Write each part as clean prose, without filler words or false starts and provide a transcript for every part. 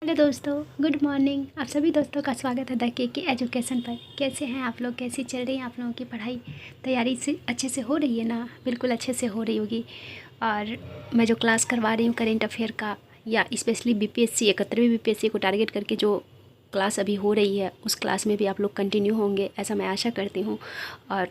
Hello दोस्तों, good morning. आप सभी दोस्तों का स्वागत है द के एजुकेशन पर। कैसे हैं आप लोग? कैसी चल रही है आप लोगों की पढ़ाई? तैयारी से अच्छे से हो रही है ना? बिल्कुल अच्छे से हो रही होगी। और मैं जो क्लास करवा रही हूँ करेंट अफेयर का, या स्पेशली बीपीएससी 71वीं बीपीएससी को टारगेट करके जो क्लास अभी हो रही है, उस क्लास में भी आप लोग कंटिन्यू होंगे, ऐसा मैं आशा करती हूँ। और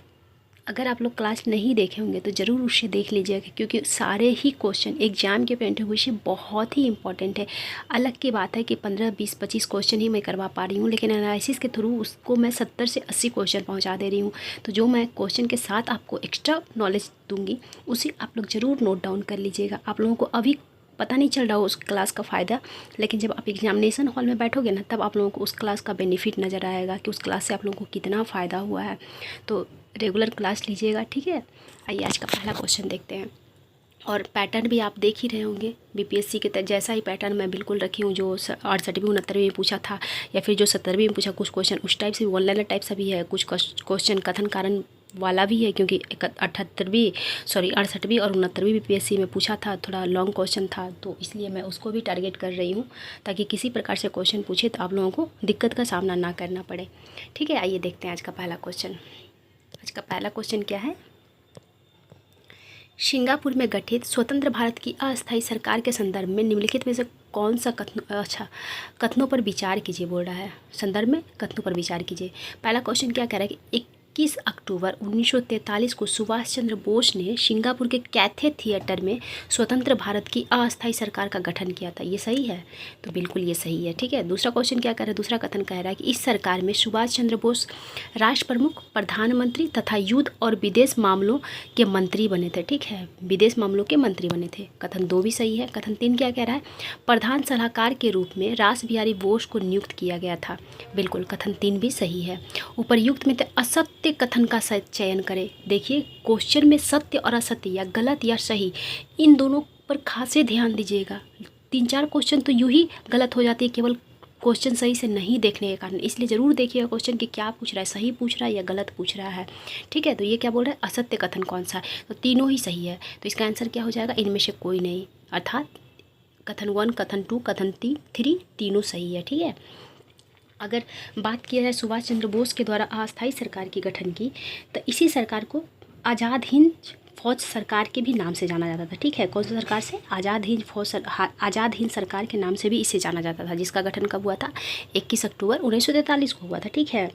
अगर आप लोग क्लास नहीं देखे होंगे तो ज़रूर उसे देख लीजिएगा, क्योंकि सारे ही क्वेश्चन एग्जाम के पॉइंट ऑफ व्यू से बहुत ही इंपॉर्टेंट है। अलग की बात है कि 15, 20, 25 क्वेश्चन ही मैं करवा पा रही हूँ, लेकिन एनालिसिस के थ्रू उसको मैं 70 से 80 क्वेश्चन पहुँचा दे रही हूँ। तो जो मैं क्वेश्चन के साथ आपको एक्स्ट्रा नॉलेज दूँगी, उसे आप लोग ज़रूर नोट डाउन कर लीजिएगा। आप लोगों को अभी पता नहीं चल रहा हो उस क्लास का फ़ायदा, लेकिन जब आप एग्जामिनेशन हॉल में बैठोगे ना, तब आप लोगों को उस क्लास का बेनिफिट नज़र आएगा कि उस क्लास से आप लोगों को कितना फ़ायदा हुआ है। तो रेगुलर क्लास लीजिएगा, ठीक है। आइए आज का पहला क्वेश्चन देखते हैं। और पैटर्न भी आप देख ही रहे होंगे बीपीएससी के जैसा ही पैटर्न मैं बिल्कुल रखी हूँ, जो 68वीं 69वीं में पूछा था, या फिर जो 70वीं में पूछा कुछ क्वेश्चन उस टाइप से, वन लाइनर टाइप से भी है, कुछ क्वेश्चन कथन कारण वाला भी है, क्योंकि 68वीं और 69वीं बीपीएससी में पूछा था, थोड़ा लॉन्ग क्वेश्चन था, तो इसलिए मैं उसको भी टारगेट कर रही हूँ, ताकि किसी प्रकार से क्वेश्चन पूछे तो आप लोगों को दिक्कत का सामना ना करना पड़े, ठीक है। आइए देखते हैं आज का पहला क्वेश्चन। आज का पहला क्वेश्चन क्या है? सिंगापुर में गठित स्वतंत्र भारत की अस्थायी सरकार के संदर्भ में निम्नलिखित में से कौन सा कथनों पर विचार कीजिए बोल रहा है। संदर्भ में कथनों पर विचार कीजिए। पहला क्वेश्चन क्या कह रहा है कि 21 अक्टूबर 1943 को सुभाष चंद्र बोस ने सिंगापुर के कैथे थिएटर में स्वतंत्र भारत की अस्थायी सरकार का गठन किया था। ये सही है? तो बिल्कुल ये सही है, ठीक है। दूसरा क्वेश्चन क्या कह रहा है? दूसरा कथन कह रहा है कि इस सरकार में सुभाष चंद्र बोस राष्ट्र प्रमुख, प्रधानमंत्री तथा युद्ध और विदेश मामलों के मंत्री बने थे, ठीक है। विदेश मामलों के मंत्री बने थे। कथन 2 भी सही है। कथन 3 क्या कह रहा है? प्रधान सलाहकार के रूप में रास बिहारी बोस को नियुक्त किया गया था। बिल्कुल कथन 3 भी सही है। उपर्युक्त में असत्य कथन का चयन करें। देखिए क्वेश्चन में सत्य और असत्य, या गलत या सही, इन दोनों पर खासे ध्यान दीजिएगा। 3-4 क्वेश्चन तो यूं ही गलत हो जाती है, केवल क्वेश्चन सही से नहीं देखने के कारण। इसलिए ज़रूर देखिएगा क्वेश्चन कि क्या पूछ रहा है, सही पूछ रहा है या गलत पूछ रहा है, ठीक है। तो ये क्या बोल रहा है? असत्य कथन कौन सा है? तो तीनों ही सही है। तो इसका आंसर क्या हो जाएगा? इनमें से कोई नहीं, अर्थात कथन 1, कथन 2, कथन 3 तीनों सही है, ठीक है। अगर बात किया जाए सुभाष चंद्र बोस के द्वारा अस्थायी सरकार की गठन की, तो इसी सरकार को आज़ाद हिंद फौज सरकार के भी नाम से जाना जाता था, ठीक है। कौन सा सरकार से? आज़ाद हिंद सरकार के नाम से भी इसे जाना जाता था, जिसका गठन कब हुआ था? 21 अक्टूबर 1943 को हुआ था, ठीक है।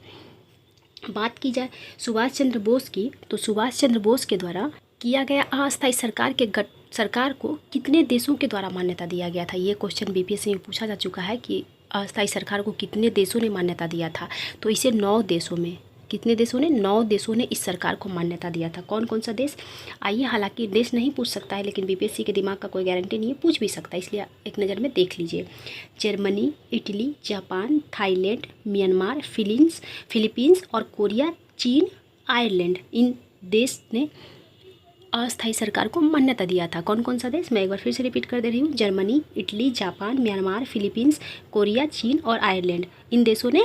बात की जाए सुभाष चंद्र बोस की, तो सुभाष चंद्र बोस के द्वारा किया गया अस्थायी सरकार को कितने देशों के द्वारा मान्यता दिया गया था? ये क्वेश्चन बीपीएससी में पूछा जा चुका है कि अस्थायी सरकार को कितने देशों ने मान्यता दिया था। तो इसे 9 देशों में, कितने देशों ने? 9 देशों ने इस सरकार को मान्यता दिया था। कौन कौन सा देश? आइए, हालांकि देश नहीं पूछ सकता है, लेकिन बीपीएससी के दिमाग का कोई गारंटी नहीं है, पूछ भी सकता है, इसलिए एक नज़र में देख लीजिए। Germany, Italy, Japan, Thailand, Myanmar, Philippines और कोरिया, चीन, आयरलैंड, इन देश ने अस्थायी सरकार को मान्यता दिया था। कौन कौन सा देश? मैं एक बार फिर से रिपीट कर दे रही हूँ। Germany, Italy, Japan, Myanmar, Philippines, Korea, चीन और आयरलैंड, इन देशों ने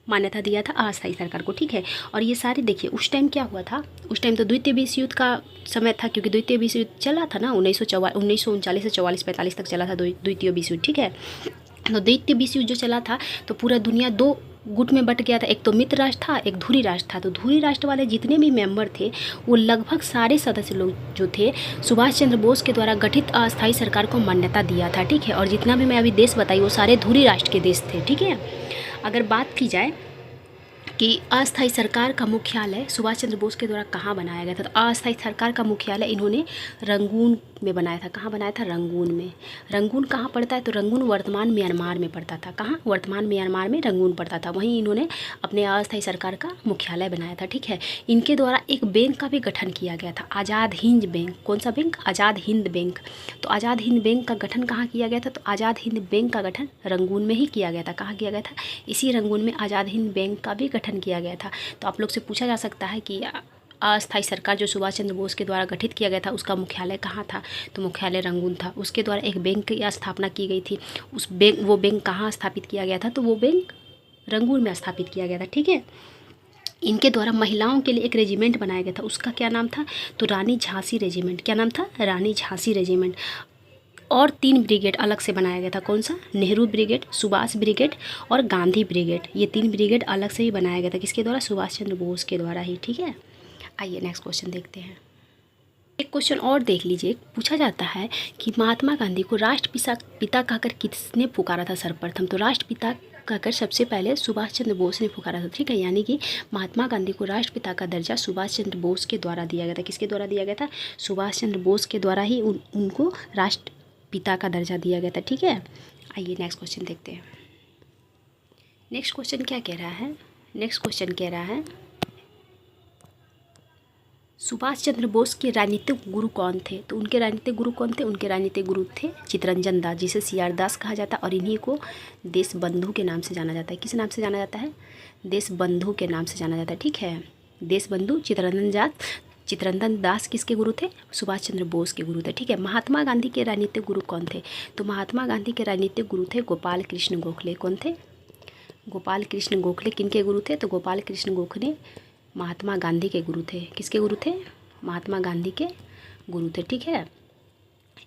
मान्यता दिया था अस्थायी सरकार को, ठीक है। और ये सारे देखिए, उस टाइम क्या हुआ था? उस टाइम तो द्वितीय विश्व युद्ध का समय था, क्योंकि द्वितीय विश्व युद्ध चला था ना, 1939 से 44-45 तक चला था द्वितीय विश्व युद्ध, ठीक है। तो द्वितीय विश्व युद्ध जो चला था, तो पूरा दुनिया 2 गुट में बट गया था। एक तो मित्र राष्ट्र था, एक धुरी राष्ट्र था। तो धुरी राष्ट्र वाले जितने भी मेंबर थे, वो लगभग सारे सदस्य लोग जो थे, सुभाष चंद्र बोस के द्वारा गठित अस्थायी सरकार को मान्यता दिया था, ठीक है। और जितना भी मैं अभी देश बताई, वो सारे धुरी राष्ट्र के देश थे, ठीक है। अगर बात की जाए कि अस्थायी सरकार का मुख्यालय सुभाष चंद्र बोस के द्वारा कहाँ बनाया गया था, तो अस्थायी सरकार का मुख्यालय इन्होंने रंगून में बनाया था। कहाँ बनाया था? रंगून में। रंगून कहाँ पड़ता है? तो रंगून वर्तमान म्यांमार में पड़ता था। कहाँ? वर्तमान म्यांमार में रंगून पड़ता था। वहीं इन्होंने अपने अस्थायी सरकार का मुख्यालय बनाया था, ठीक है। इनके द्वारा एक बैंक का भी गठन किया गया था, आज़ाद हिंद बैंक। कौन सा बैंक? आज़ाद हिंद बैंक। तो आज़ाद हिंद बैंक का गठन कहाँ किया गया था? तो आज़ाद हिंद बैंक का गठन रंगून में ही किया गया था। कहाँ किया गया था? इसी रंगून में आज़ाद हिंद बैंक का भी गठन किया गया था। तो आप लोग से पूछा जा सकता है कि अस्थायी सरकार जो सुभाष चंद्र बोस के द्वारा गठित किया गया था, उसका मुख्यालय कहाँ था? तो मुख्यालय रंगून था। उसके द्वारा एक बैंक की स्थापना की गई थी। वो बैंक कहाँ स्थापित किया गया था? तो वो बैंक रंगून में स्थापित किया गया था, ठीक है। इनके द्वारा महिलाओं के लिए एक रेजिमेंट बनाया गया था, उसका क्या नाम था? तो रानी झांसी रेजिमेंट। क्या नाम था? रानी झांसी रेजिमेंट। और 3 ब्रिगेड अलग से बनाया गया था। कौन सा? नेहरू ब्रिगेड, सुभाष ब्रिगेड और गांधी ब्रिगेड। ये 3 ब्रिगेड अलग से ही बनाया गया था। किसके द्वारा? सुभाष चंद्र बोस के द्वारा ही। ठीक है, आइए नेक्स्ट क्वेश्चन देखते हैं। एक क्वेश्चन और देख लीजिए। पूछा जाता है कि महात्मा गांधी को राष्ट्रपिता पिता कहकर किसने पुकारा था सर्वप्रथम? तो राष्ट्रपिता कहकर सबसे पहले सुभाष चंद्र बोस ने पुकारा था। ठीक है, यानी कि महात्मा गांधी को राष्ट्रपिता का दर्जा सुभाष चंद्र बोस के द्वारा दिया गया था। किसके द्वारा दिया गया था? सुभाष चंद्र बोस के द्वारा ही उनको राष्ट्रपिता का दर्जा दिया गया था। ठीक है, आइए नेक्स्ट क्वेश्चन देखते हैं। नेक्स्ट क्वेश्चन क्या कह रहा है? नेक्स्ट क्वेश्चन कह रहा है सुभाष चंद्र बोस के राजनीतिक गुरु कौन थे? तो उनके राजनीतिक गुरु कौन थे? उनके राजनीतिक गुरु थे चित्तरंजन दास, जिसे सीआर दास कहा जाता है, और इन्हीं को देश बंधु के नाम से जाना जाता है। किस नाम से जाना जाता है? देश बंधु के नाम से जाना जाता है। ठीक है, देश बंधु चित्तरंजन दास किसके गुरु थे? सुभाष चंद्र बोस के गुरु थे। ठीक है, महात्मा गांधी के राजनीतिक गुरु कौन थे? तो महात्मा गांधी के राजनीतिक गुरु थे गोपाल कृष्ण गोखले। कौन थे? गोपाल कृष्ण गोखले किनके गुरु थे? तो गोपाल कृष्ण गोखले महात्मा गांधी के गुरु थे। किसके गुरु थे? महात्मा गांधी के गुरु थे। ठीक है,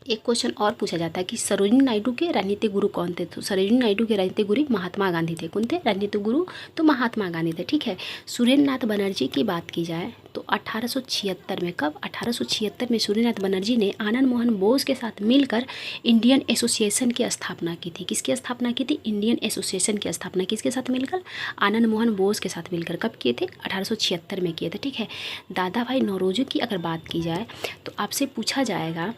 एक क्वेश्चन और पूछा जाता है कि सरोजिनी नायडू के राजनीतिक गुरु कौन थे? तो सरोजिनी नायडू के राजनीतिक गुरु महात्मा गांधी थे। कौन थे राजनीतिक गुरु? तो महात्मा गांधी थे। ठीक है, सुरेंद्र नाथ बनर्जी की बात की जाए तो 1876 में, कब? 1876 में सुरेंद्र नाथ बनर्जी ने आनंद मोहन बोस के साथ मिलकर इंडियन एसोसिएशन की स्थापना की थी। किसकी स्थापना की थी? इंडियन एसोसिएशन की स्थापना किसके साथ मिलकर? आनंद मोहन बोस के साथ मिलकर। कब किए थे? 1876 में किए थे। ठीक है, दादा भाई नौरोजी की अगर बात की जाए तो आपसे पूछा जाएगा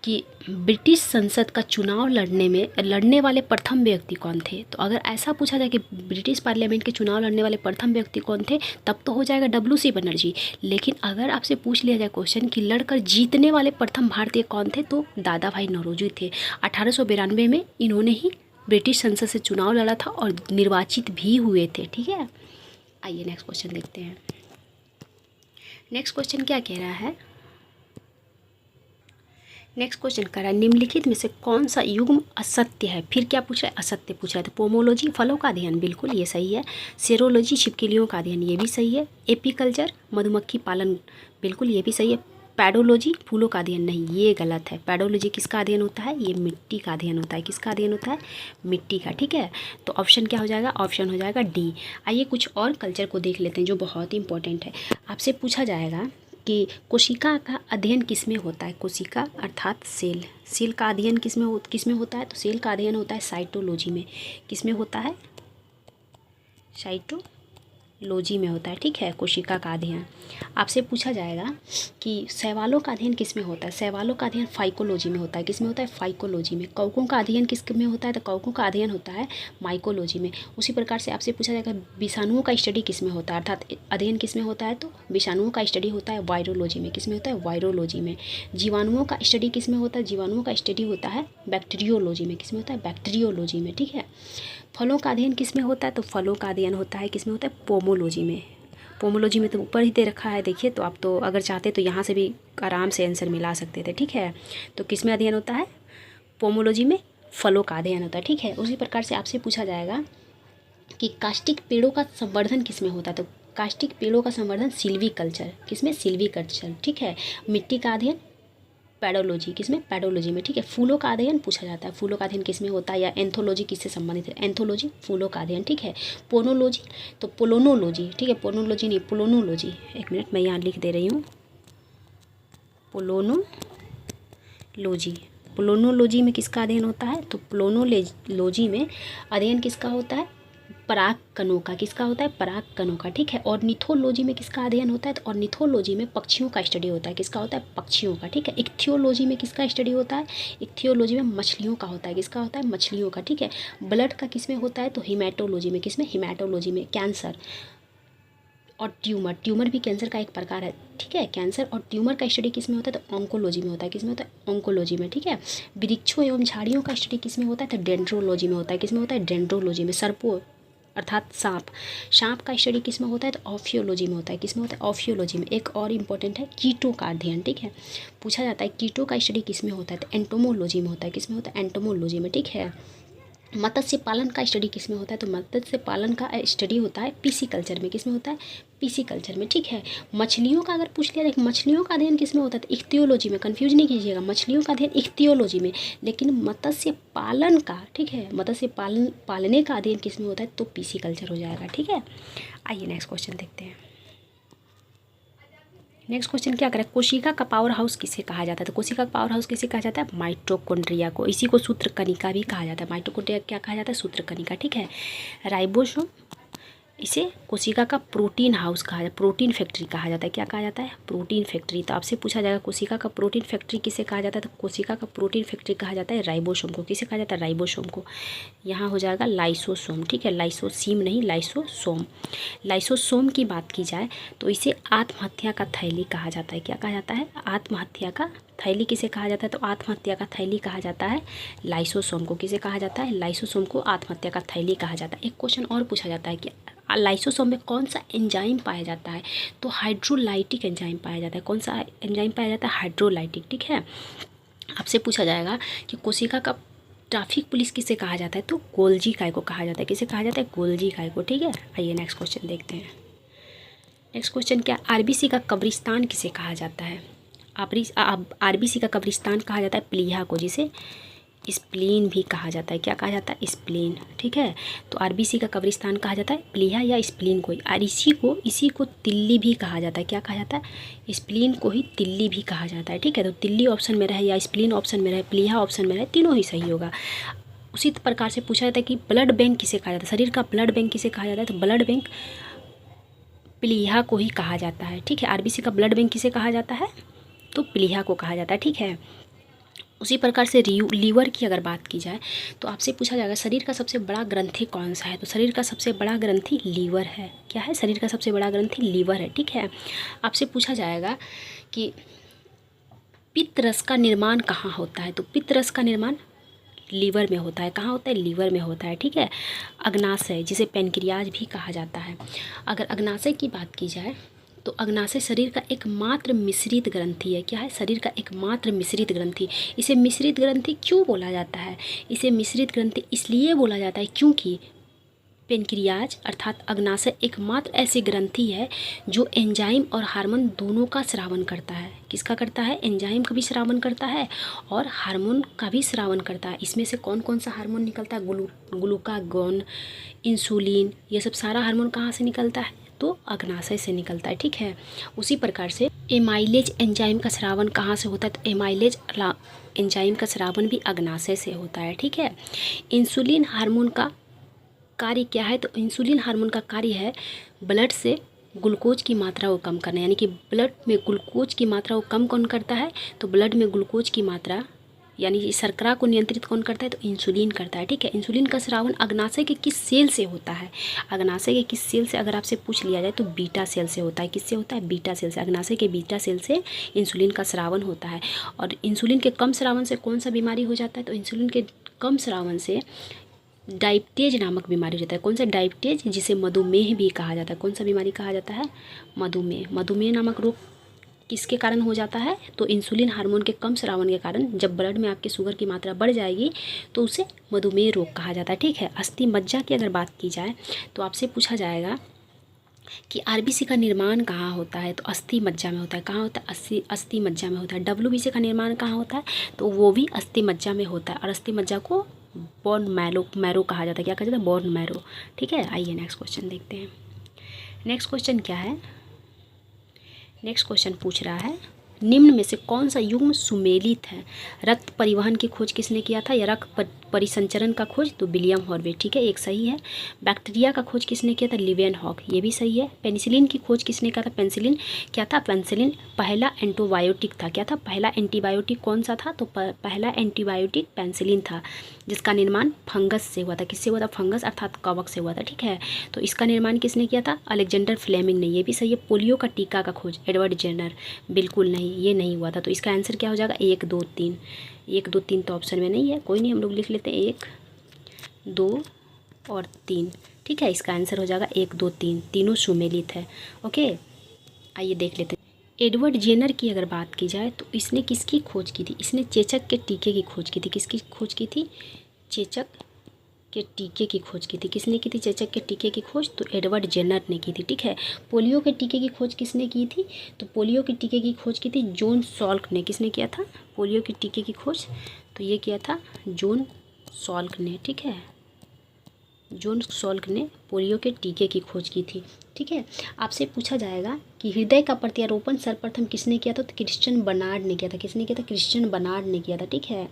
कि ब्रिटिश संसद का चुनाव लड़ने वाले प्रथम व्यक्ति कौन थे? तो अगर ऐसा पूछा जाए कि ब्रिटिश पार्लियामेंट के चुनाव लड़ने वाले प्रथम व्यक्ति कौन थे, तब तो हो जाएगा WC बनर्जी। लेकिन अगर आपसे पूछ लिया जाए क्वेश्चन कि लड़कर जीतने वाले प्रथम भारतीय कौन थे, तो दादा भाई नौरोजी थे। 1892 में इन्होंने ही ब्रिटिश संसद से चुनाव लड़ा था और निर्वाचित भी हुए थे। ठीक है, आइए नेक्स्ट क्वेश्चन देखते हैं। नेक्स्ट क्वेश्चन क्या कह रहा है? नेक्स्ट क्वेश्चन कर रहा है निम्नलिखित में से कौन सा युग्म असत्य है? फिर क्या पूछ रहा है? असत्य पूछ रहा है। तो पोमोलॉजी फलों का अध्ययन, बिल्कुल ये सही है। सेरोलॉजी छिपकलियों का अध्ययन, ये भी सही है। एपीकल्चर मधुमक्खी पालन, बिल्कुल ये भी सही है। पैडोलॉजी फूलों का अध्ययन, नहीं ये गलत है। पैडोलॉजी किसका अध्ययन होता है? ये मिट्टी का अध्ययन होता है। किसका अध्ययन होता है? मिट्टी का। ठीक है, तो ऑप्शन क्या हो जाएगा? ऑप्शन हो जाएगा डी। आइए कुछ और कल्चर को देख लेते हैं जो बहुत ही इंपॉर्टेंट है। आपसे पूछा जाएगा कि कोशिका का अध्ययन किसमें होता है? कोशिका अर्थात सेल का अध्ययन किसमें होता है? तो सेल का अध्ययन होता है साइटोलॉजी में। किसमें होता है? साइटोलॉजी में होता है। ठीक है, कोशिका का अध्ययन। आपसे पूछा जाएगा कि शैवालों का अध्ययन किसमें होता है? शैवालों का अध्ययन फाइकोलॉजी में होता है। किसमें होता है? फाइकोलॉजी में। कवकों का अध्ययन किसमें होता है? तो कवकों का अध्ययन होता है माइकोलॉजी में। उसी प्रकार से आपसे पूछा जाएगा विषाणुओं का स्टडी किसमें होता है, अर्थात अध्ययन किसमें होता है? तो विषाणुओं का स्टडी होता है वायरोलॉजी में। किसमें होता है? वायरोलॉजी में। जीवाणुओं का स्टडी किसमें होता है? जीवाणुओं का स्टडी होता है बैक्टीरियोलॉजी में। किसमें होता है? बैक्टीरियोलॉजी में। ठीक है, फलों का अध्ययन किसमें होता है? तो फलों का अध्ययन होता है किसमें होता है? पोमोलॉजी में। पोमोलॉजी में तो ऊपर ही दे रखा है, देखिए। तो आप तो अगर चाहते तो यहाँ से भी आराम से आंसर मिला सकते थे। ठीक है, तो किसमें अध्ययन होता है? पोमोलॉजी में फलों का अध्ययन होता है। ठीक है, उसी प्रकार से आपसे पूछा जाएगा कि कास्टिक पेड़ों का संवर्धन किसमें होता है? तो कास्टिक पेड़ों का संवर्धन सिल्वीकल्चर। किसमें? सिल्वीकल्चर। ठीक है, मिट्टी का अध्ययन पैडोलॉजी। किसमें? पैडोलॉजी में। ठीक है, फूलों का अध्ययन पूछा जाता है। फूलों का अध्ययन किसमें होता है? या एंथोलॉजी किससे संबंधित है? एंथोलॉजी फूलों का अध्ययन। ठीक है, पोनोलॉजी तो पोलोनोलॉजी। ठीक है, पोनोलॉजी नहीं पोलोनोलॉजी। एक मिनट मैं यहाँ लिख दे रही हूँ, पोलोनोलॉजी। पोलोनोलॉजी में किसका अध्ययन होता है? तो पोलोनोलॉजी में अध्ययन किसका होता है? पराग कणों का। किसका होता है? पराग कणों का। ठीक है, ऑर्निथोलॉजी में किसका अध्ययन होता है? तो ऑर्निथोलॉजी में पक्षियों का स्टडी होता है। किसका होता है? पक्षियों का। ठीक है, इक्थियोलॉजी में किसका स्टडी होता है? इक्थियोलॉजी में मछलियों का होता है। किसका होता है? मछलियों का। ठीक है, ब्लड का किसमें होता है? तो हिमेटोलॉजी में। किसमें? हिमेटोलॉजी में। कैंसर और ट्यूमर भी कैंसर का एक प्रकार है। ठीक है, कैंसर और ट्यूमर का स्टडी किसमें होता है? तो ऑन्कोलॉजी में होता है। किसमें होता है? ऑन्कोलॉजी में। ठीक है, वृक्षों एवं झाड़ियों का स्टडी किसमें होता है? तो डेंड्रोलॉजी में होता है। किसमें होता है? डेंड्रोलॉजी में। सर्पों अर्थात सांप का स्टडी किसमें होता है? तो ऑफियोलॉजी में होता है। किसमें होता है? ऑफियोलॉजी में। एक और इम्पॉर्टेंट है कीटों का अध्ययन। ठीक है, पूछा जाता है कीटों का स्टडी किसमें होता है? तो एंटोमोलॉजी में होता है। किसमें होता है? एंटोमोलॉजी में। ठीक है, मत्स्य पालन का स्टडी किस में होता है? तो मत्स्य पालन का स्टडी होता है पीसी कल्चर में। किस में होता है? पीसी कल्चर में, ठीक है। मछलियों का अगर पूछ लिया जाए मछलियों का अध्ययन किस में होता है? तो इख्तियोलॉजी में। कंफ्यूज नहीं कीजिएगा, मछलियों का अध्ययन इख्तियोलॉजी में। लेकिन मत्स्य पालन का, ठीक है, मत्स्य पालने का अध्ययन किस में होता है? तो पीसी कल्चर हो जाएगा, ठीक है। आइए नेक्स्ट क्वेश्चन देखते हैं। नेक्स्ट क्वेश्चन क्या करें? कोशिका का पावर हाउस किसे कहा जाता है? तो कोशिका का पावर हाउस किसे कहा जाता है? माइटोकॉन्ड्रिया को। इसी को सूत्रकणिका भी कहा जाता है। माइटोकॉन्ड्रिया क्या कहा जाता है? सूत्रकणिका, ठीक है। राइबोसोम, इसे कोशिका का प्रोटीन हाउस कहा जाता है, प्रोटीन फैक्ट्री कहा जाता है। क्या कहा जाता है? Protein factory. तो आपसे पूछा जाएगा कोशिका का प्रोटीन फैक्ट्री किसे कहा जाता है? तो कोशिका का प्रोटीन फैक्ट्री कहा जाता है राइबोसोम को। किसे कहा जाता है? राइबोसोम को। यहाँ हो जाएगा लाइसोसोम, ठीक है, लाइसोसीम नहीं, लाइसोसोम। लाइसोसोम की बात की जाए तो इसे आत्महत्या का थैली कहा जाता है। क्या कहा जाता है? आत्महत्या का थैली किसे कहा जाता है? तो आत्महत्या का थैली कहा जाता है लाइसोसोम को। किसे कहा जाता है? लाइसोसोम को आत्महत्या का थैली कहा जाता है। एक क्वेश्चन और पूछा जाता है कि लाइसोसोम में कौन सा एंजाइम पाया जाता है? तो हाइड्रोलाइटिक एंजाइम पाया जाता है। कौन सा एंजाइम पाया जाता है? हाइड्रोलाइटिक, ठीक है। आपसे पूछा जाएगा कि कोशिका का ट्रैफिक पुलिस किसे कहा जाता है? तो गोल्जी काय को कहा जाता है। किसे कहा जाता है? गोल्जी काय को, ठीक है। आइए नेक्स्ट क्वेश्चन देखते हैं। नेक्स्ट क्वेश्चन क्या? आरबीसी का कब्रिस्तान किसे कहा जाता है? आरबीसी का कब्रिस्तान कहा जाता है प्लीहा को, जिसे स्प्लीन भी कहा जाता है। क्या कहा जाता है? स्प्लीन, ठीक है। तो आरबीसी का कब्रिस्तान कहा जाता है प्लीहा या स्प्लीन को। और इसी को तिल्ली भी कहा जाता है। क्या कहा जाता है? स्प्लीन को ही तिल्ली भी कहा जाता है, ठीक है। तो तिल्ली ऑप्शन में रहे या स्प्लीन ऑप्शन में रहे, प्लीहा ऑप्शन में रहे, तीनों ही सही होगा। उसी प्रकार से पूछा जाता है कि ब्लड बैंक किसे कहा जाता है? शरीर का ब्लड बैंक किसे कहा जाता है? तो ब्लड बैंक प्लीहा को ही कहा जाता है, ठीक है। आरबीसी का ब्लड बैंक किसे कहा जाता है? तो प्लीहा को कहा जाता है, ठीक है। उसी प्रकार से लीवर की अगर बात की जाए तो आपसे पूछा जाएगा शरीर का सबसे बड़ा ग्रंथि कौन सा है? तो शरीर का सबसे बड़ा ग्रंथि लीवर है। क्या है? शरीर का सबसे बड़ा ग्रंथि लीवर है, ठीक है। आपसे पूछा जाएगा कि पित्त रस का निर्माण कहाँ होता है? तो पित्त रस का निर्माण लीवर में होता है। कहाँ होता है? लीवर में होता है, ठीक है। अग्नाशय, जिसे पेनक्रियाज भी कहा जाता है। अगर अग्नाशय की बात की जाए तो अग्नाशय शरीर का एकमात्र मिश्रित ग्रंथि है। क्या है? शरीर का एकमात्र मिश्रित ग्रंथि। इसे मिश्रित ग्रंथि क्यों बोला जाता है? इसे मिश्रित ग्रंथि इसलिए बोला जाता है क्योंकि पेनक्रियाज अर्थात अग्नाशय एकमात्र ऐसी ग्रंथि है जो एंजाइम और हार्मोन दोनों का स्रावन करता है। किसका करता है? एंजाइम का भी स्रावन करता है और हार्मोन का भी स्रावन करता है। इसमें से कौन कौन सा हार्मोन निकलता है? ग्लूकागॉन, इंसुलिन, ये सब सारा हार्मोन कहाँ से निकलता है? तो अग्नाशय से निकलता है, ठीक है। उसी प्रकार से एमाइलेज एंजाइम का स्रावन कहाँ से होता है? तो एमाइलेज एंजाइम का स्रावन भी अग्नाशय से होता है, ठीक है। इंसुलिन हार्मोन का कार्य क्या है? तो इंसुलिन हार्मोन का कार्य है ब्लड से ग्लूकोज की मात्रा को कम करना, यानी कि ब्लड में ग्लूकोज की मात्रा को कम कौन करता है? तो ब्लड में ग्लूकोज की मात्रा यानी कि शर्करा को नियंत्रित कौन करता है? तो इंसुलिन करता है, ठीक है। इंसुलिन का स्रावन अग्नाशय के किस सेल से होता है? अग्नाशय के किस सेल से अगर आपसे पूछ लिया जाए तो बीटा सेल से होता है। किससे होता है? बीटा सेल से। अग्नाशय के बीटा सेल से इंसुलिन का स्रावन होता है। और इंसुलिन के कम स्रावन से कौन सा बीमारी हो जाता है? तो इंसुलिन के कम स्रावन से डायबिटीज नामक बीमारी हो जाता है। कौन सा? डायबिटीज, जिसे मधुमेह भी कहा जाता है। कौन सा बीमारी कहा जाता है? मधुमेह। मधुमेह नामक रोग किसके कारण हो जाता है? तो इंसुलिन हार्मोन के कम स्रावन के कारण जब ब्लड में आपके शुगर की मात्रा बढ़ जाएगी तो उसे मधुमेह रोग कहा जाता है, ठीक है। अस्थि मज्जा की अगर बात की जाए तो आपसे पूछा जाएगा कि आरबीसी का निर्माण कहाँ होता है? तो अस्थि मज्जा में होता है। कहाँ होता है? अस्थि मज्जा में होता है। डब्ल्यूबीसी का निर्माण कहाँ होता है? तो वो भी अस्थि मज्जा में होता है। और अस्थि मज्जा को बोन मैरो कहा जाता है। क्या कहा जाता है? बोन मैरो, ठीक है। आइए नेक्स्ट क्वेश्चन देखते हैं। नेक्स्ट क्वेश्चन क्या है? नेक्स्ट क्वेश्चन पूछ रहा है निम्न में से कौन सा युग्म सुमेलित है? रक्त परिवहन की खोज किसने किया था? या रक्त परिसंचरण का खोज? तो विलियम हॉर्वे, ठीक है, एक सही है। बैक्टीरिया का खोज किसने किया था? लिवेनहॉक, ये भी सही है। पेनिसिलिन की खोज किसने किया था? पेनिसिलिन क्या था? पेनिसिलिन पहला एंटीबायोटिक था। क्या था? पहला एंटीबायोटिक कौन सा था? तो पहला एंटीबायोटिक पेनिसिलिन था, जिसका निर्माण फंगस से हुआ था। किससे हुआ था? फंगस अर्थात कवक से हुआ था, ठीक है। तो इसका निर्माण किसने किया था? अलेक्जेंडर फ्लेमिंग ने, ये भी सही है। पोलियो का टीका का खोज एडवर्ड जेनर, बिल्कुल नहीं, ये नहीं हुआ था। तो इसका आंसर क्या हो जाएगा? 1 2 3। 1 2 3 तो ऑप्शन में नहीं है, कोई नहीं, हम लोग लिख लेते हैं 1 2 और 3, ठीक है। इसका आंसर हो जाएगा 1 2 3, तीनों सुमेलित है, ओके। आइए देख लेते हैं। एडवर्ड जेनर की अगर बात की जाए तो इसने किसकी खोज की थी? इसने चेचक के टीके की खोज की थी। किसकी खोज की थी? चेचक के टीके की खोज की थी? किसने की थी चेचक के टीके की खोज? तो एडवर्ड जेनर ने की थी, ठीक है। पोलियो के टीके की खोज किसने की थी? तो पोलियो के टीके की खोज की थी जॉन सॉल्क ने। किसने किया था पोलियो के टीके की खोज? तो ये किया था जॉन सॉल्क ने, ठीक है। जॉन सॉल्क ने पोलियो के टीके की खोज की थी, ठीक है। आपसे पूछा जाएगा कि हृदय का प्रत्यारोपण सर्वप्रथम किसने किया था? तो क्रिश्चियन बर्नार्ड ने किया था। किसने किया था? क्रिश्चियन बर्नार्ड ने किया था, ठीक है।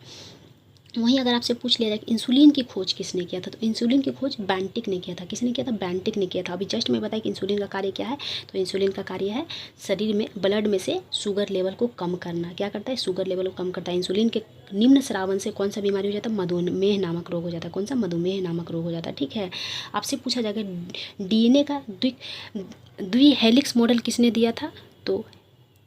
वहीं अगर आपसे पूछ लिया जाए कि इंसुलिन की खोज किसने किया था? तो इंसुलिन की खोज बेंटिक ने किया था। किसने किया था? बेंटिक ने किया था। अभी जस्ट मैं बताया कि इंसुलिन का कार्य क्या है। तो इंसुलिन का कार्य है शरीर में ब्लड में से शुगर लेवल को कम करना। क्या करता है? शुगर लेवल को कम करता है। इंसुलिन के निम्न स्रावन से कौन सा बीमारी हो जाता है? मधुमेह नामक रोग हो जाता है। कौन सा? मधुमेह नामक रोग हो जाता है, ठीक है। आपसे पूछा जाएगा डीएनए का द्विहेलिक्स मॉडल किसने दिया था? तो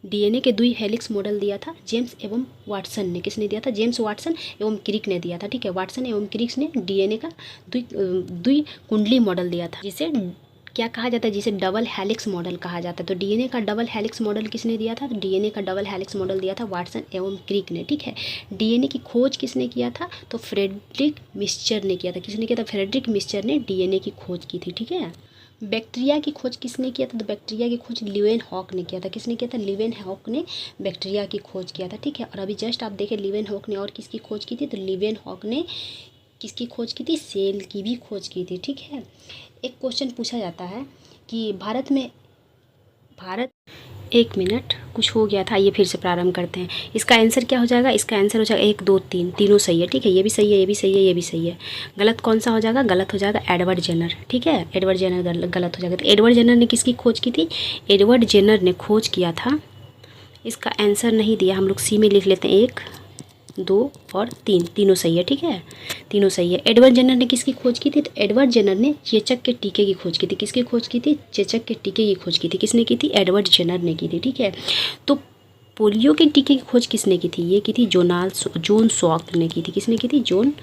डीएनए के द्विहेलिक्स मॉडल दिया था जेम्स एवं वाटसन ने। किसने दिया था? जेम्स वाटसन एवं क्रिक ने दिया था, ठीक है। वाटसन एवं क्रिक ने डीएनए का द्विकुंडली मॉडल दिया था, जिसे क्या कहा जाता है? जिसे डबल हेलिक्स मॉडल कहा जाता है। तो डीएनए का डबल हेलिक्स मॉडल किसने दिया था? तो डीएनए का डबल हेलिक्स मॉडल दिया था वाटसन एवं क्रिक ने, ठीक है। डीएनए की खोज किसने किया था? तो फ्रेडरिक मिस्चर ने किया था। किसने किया था? फ्रेडरिक मिस्चर ने डीएनए की खोज की थी, ठीक है। बैक्टीरिया की खोज किसने किया था? तो बैक्टीरिया की खोज लिवेन हॉक ने किया था। किसने किया था? लिवेन हॉक ने बैक्टीरिया की खोज किया था, ठीक है। और अभी जस्ट आप देखें लिवेन हॉक ने और किसकी खोज की थी? तो लिवेन हॉक ने किसकी खोज की थी? सेल की भी खोज की थी, ठीक है। एक क्वेश्चन पूछा जाता है कि भारत एक मिनट कुछ हो गया था, ये फिर से प्रारंभ करते हैं। इसका आंसर क्या हो जाएगा? इसका आंसर हो जाएगा 1 2 3, तीनों सही है, ठीक है। ये भी सही है, ये भी सही है, ये भी सही है। गलत कौन सा हो जाएगा? गलत हो जाएगा एडवर्ड जेनर, ठीक है। एडवर्ड जेनर गलत हो जाएगा। तो एडवर्ड जेनर ने किसकी खोज की थी? एडवर्ड जेनर ने खोज किया था। इसका आंसर नहीं दिया, हम लोग सी में लिख लेते हैं 1 2 और 3, तीनों सही है, ठीक है। तीनों सही है। एडवर्ड जेनर ने किसकी खोज की थी? तो एडवर्ड जेनर ने चेचक के टीके की खोज की थी। किसकी खोज की थी? चेचक के टीके की खोज की थी। किसने की थी? एडवर्ड जेनर ने की थी, ठीक है। तो पोलियो के टीके की खोज किसने की थी? ये की थी जॉन सॉल्क ने की थी। किसने की थी? जॉन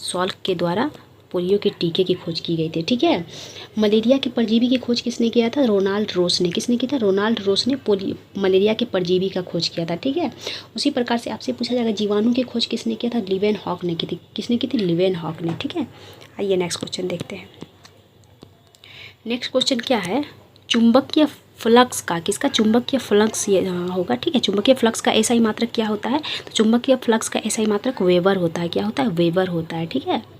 सॉल्क के द्वारा पोलियो के टीके की खोज की गई थी, ठीक है। मलेरिया के परजीवी की खोज किसने किया था? रोनाल्ड रोस ने। किसने किया था? रोनाल्ड रोस ने मलेरिया के परजीवी का खोज किया था, ठीक है। उसी प्रकार से आपसे पूछा जाएगा जीवाणु की खोज किसने किया था? लिवेन हॉक ने की थी। किसने की थी? लिवेन हॉक ने, ठीक है। आइए नेक्स्ट क्वेश्चन देखते हैं। नेक्स्ट क्वेश्चन क्या है? चुंबकीय फ्लक्स का, किसका? चुंबकीय फ्लक्स ये होगा, ठीक है। चुंबकीय फ्लक्स का एसआई मात्रक क्या होता है? तो चुंबकीय फ्लक्स का एसआई मात्रक वेबर होता है। क्या होता है? वेबर होता है, ठीक है।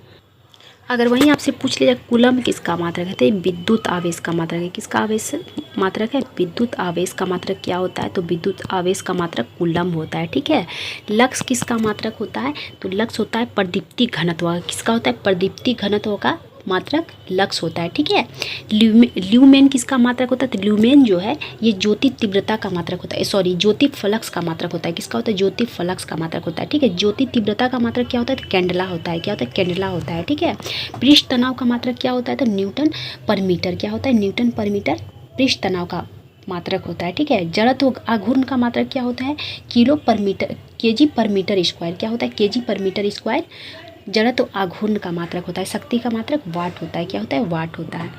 अगर वहीं आपसे पूछ लिया कूलम किसका मात्रक है? तो विद्युत आवेश का मात्रक है। किसका आवेश मात्रक है? विद्युत आवेश का मात्रक क्या होता है? तो विद्युत आवेश का मात्रक कूलम होता है, ठीक है। लक्स किसका मात्रक होता है? तो लक्स होता है प्रदीप्ति घनत्व। किसका होता है? प्रदीप्ति घनत्व का मात्रक लक्स होता है, ठीक है। ल्यूमेन किसका मात्रक होता है? तो ल्यूमेन जो है ये ज्योति तीव्रता का मात्रक होता है, सॉरी ज्योति फ्लक्स का मात्रक होता है। किसका होता है? ज्योति फ्लक्स का मात्रक होता है, ठीक है। ज्योति तीव्रता का मात्रक क्या होता है? तो कैंडला होता है। क्या होता है? कैंडला होता है, ठीक है। पृष्ठ तनाव का मात्रक क्या होता है? तो न्यूटन पर मीटर। क्या होता है? न्यूटन पर मीटर पृष्ठ तनाव का मात्रक होता है, ठीक है। जड़त्व आघूर्ण का मात्रक क्या होता है? किलो पर मीटर, केजी पर मीटर स्क्वायर। क्या होता है? केजी पर मीटर स्क्वायर। जड़त्व आघूर्ण का मात्रक होता है। शक्ति का मात्रक वाट होता है। क्या होता है? वाट होता है।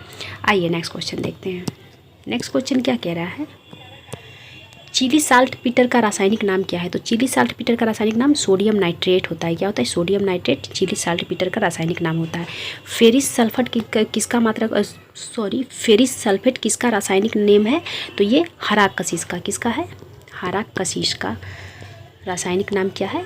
आइए नेक्स्ट क्वेश्चन देखते हैं। नेक्स्ट क्वेश्चन क्या कह रहा है? चिली साल्ट पीटर का रासायनिक नाम क्या है? तो चिली साल्ट पीटर का रासायनिक नाम सोडियम नाइट्रेट होता है। क्या होता है? Sodium nitrate Chile salt Peter का रासायनिक नाम होता है। फेरिस सल्फेट किसका मात्रक फेरिस सल्फेट किसका रासायनिक नेम है? तो ये हराकसीस का। किसका है? हराकसीस का रासायनिक नाम क्या है?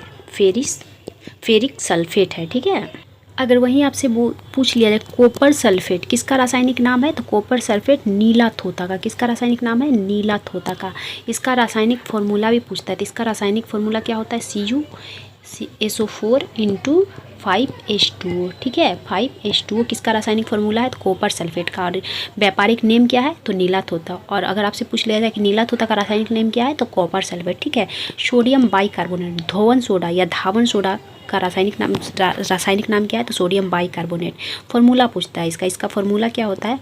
फेरिक सल्फेट है, ठीक है। अगर वहीं आपसे पूछ लिया जाए कॉपर सल्फेट किसका रासायनिक नाम है? तो कॉपर सल्फेट नीला थोथा का। किसका रासायनिक नाम है? नीला थोथा का। इसका रासायनिक फॉर्मूला भी पूछता है, तो इसका रासायनिक फॉर्मूला क्या होता है? CuSO4 × 5H2O, ठीक है। 5H2O किसका रासायनिक फॉर्मूला है? तो कॉपर सल्फेट का। और व्यापारिक नेम क्या है? तो नीला थोथा। और अगर आपसे पूछ लिया जाए कि नीला थोथा का रासायनिक नेम क्या है? तो कॉपर सल्फेट, ठीक है। सोडियम बाइकार्बोनेट, धोवन सोडा या धावन सोडा का रासायनिक नाम क्या है? तो सोडियम बाइकार्बोनेट। फॉर्मूला पूछता है इसका फॉर्मूला क्या होता है?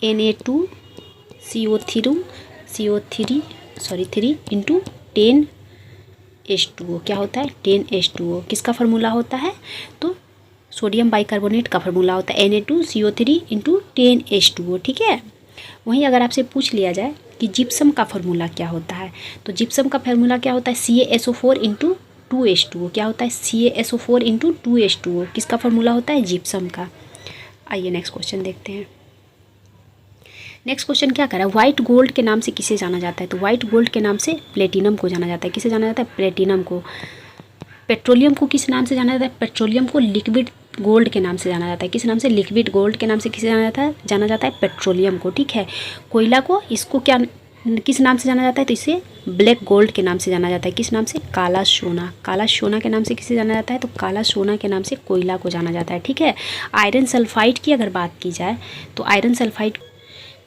Na2CO3 3 × 10H2O। क्या होता है? 10H2O किसका फॉर्मूला होता है? तो सोडियम बाइकार्बोनेट का फॉर्मूला होता है Na2CO3 × 10H2O, ठीक है। वहीं अगर आपसे पूछ लिया जाए कि जिप्सम का फॉर्मूला क्या होता है? तो जिप्सम का फॉर्मूला क्या होता है? CaSO4 × 2H2O। क्या होता है? CaSO4 into 2H2O। किसका फॉर्मूला होता है? जिप्सम का। आइए नेक्स्ट क्वेश्चन देखते हैं। नेक्स्ट क्वेश्चन क्या कर रहा है? व्हाइट गोल्ड के नाम से किसे जाना जाता है? तो व्हाइट गोल्ड के नाम से प्लेटिनम को जाना जाता है। किसे जाना जाता है? प्लेटिनम को। पेट्रोलियम को किस नाम से जाना जाता है? पेट्रोलियम को लिक्विड गोल्ड के नाम से जाना जाता है। किस नाम से? लिक्विड गोल्ड के नाम से किसे जाना जाता है? जाना जाता है पेट्रोलियम को। ठीक है। कोयला को, इसको क्या, किस नाम से जाना जाता है? तो इसे ब्लैक गोल्ड के नाम से जाना जाता है। किस नाम से? काला सोना। काला सोना के नाम से किसे जाना जाता है? तो काला सोना के नाम से कोयला को जाना जाता है। ठीक है। आयरन सल्फाइड की अगर बात की जाए तो आयरन सल्फाइड